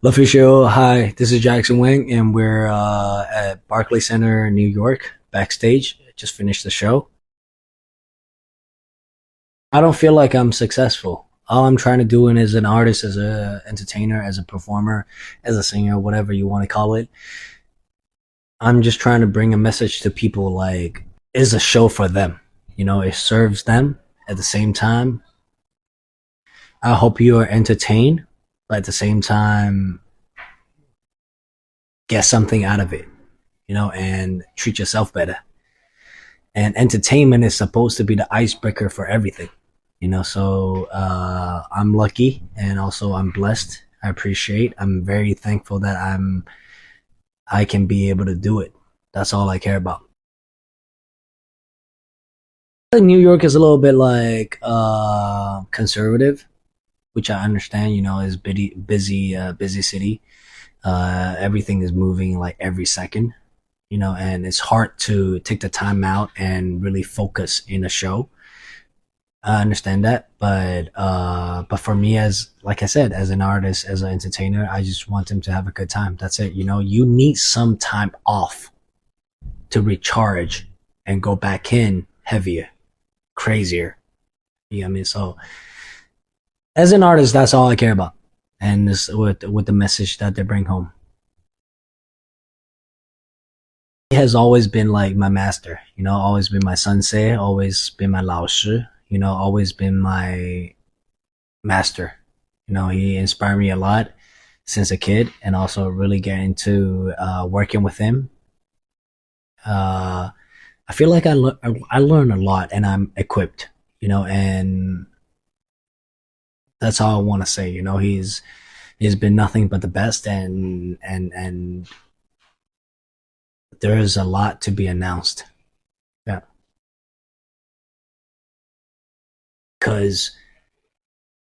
Luffy Show. Hi, this is Jackson Wang, and we're at Barclay Center, New York, backstage. Just finished the show. I don't feel like I'm successful. All I'm trying to do as an artist, as a entertainer, as a performer, as a singer, whatever you want to call it, I'm just trying to bring a message to people like is a show for them. It serves them at the same time. I hope you are entertained, but at the same time, get something out of it, and treat yourself better. And entertainment is supposed to be the icebreaker for everything, so I'm lucky, and also I'm blessed. I'm very thankful that I can be able to do it. That's all I care about. New York is a little bit like conservative, which I understand. Is busy city. Everything is moving like every second, and it's hard to take the time out and really focus in a show. I understand that, but for me, as like I said, as an artist, as an entertainer, I just want them to have a good time. That's it. You need some time off to recharge and go back in heavier, crazier. You know what I mean? So as an artist, that's all I care about, and this with the message that they bring home. He has always been like my master, always been my sensei, always been my 老师, always been my master. He inspired me a lot since a kid, and also really get into working with him. Uh, I feel like I learn a lot, and I'm equipped. And that's all I want to say. He's been nothing but the best, and there is a lot to be announced. Yeah, because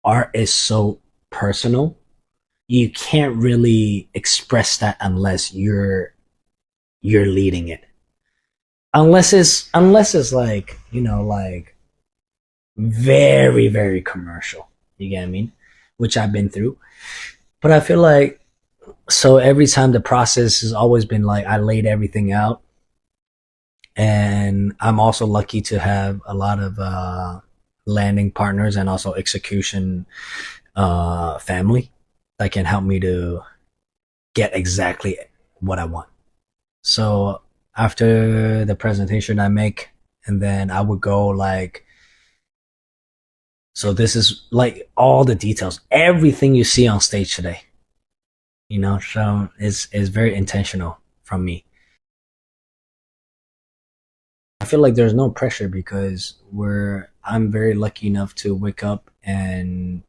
art is so personal. You can't really express that unless you're leading it. Unless it's like like very very commercial. You get what I mean? Which I've been through, but I feel like so every time the process has always been like I laid everything out, and I'm also lucky to have a lot of landing partners and also execution family that can help me to get exactly what I want. So after the presentation I make, and then I would go like, so this is like all the details, everything you see on stage today, so it's very intentional from me. I feel like there's no pressure because I'm very lucky enough to wake up and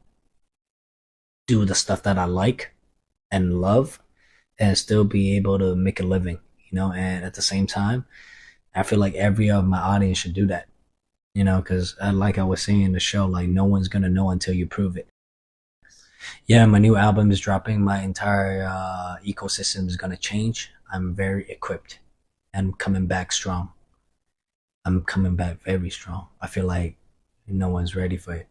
do the stuff that I like and love and still be able to make a living, and at the same time, I feel like every of my audience should do that, because like I was saying in the show, like no one's gonna know until you prove it. Yeah, my new album is dropping. My entire ecosystem is gonna change. I'm very equipped and coming back strong. I'm coming back very strong. I feel like no one's ready for it.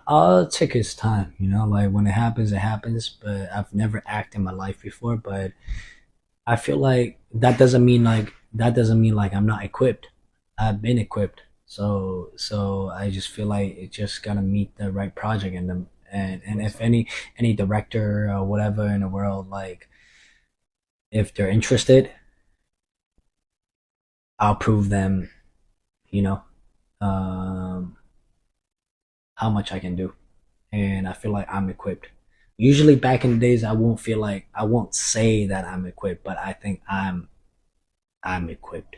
I'll take its time, like when it happens, it happens. But I've never acted in my life before. But I feel like that doesn't mean like I'm not equipped. I've been equipped. So I just feel like it's just gotta meet the right project, and if any director or whatever in the world, like if they're interested, I'll prove them, you know, um, how much I can do, and I feel like I'm equipped. Usually back in the days, I won't say that I'm equipped, but I think I'm equipped.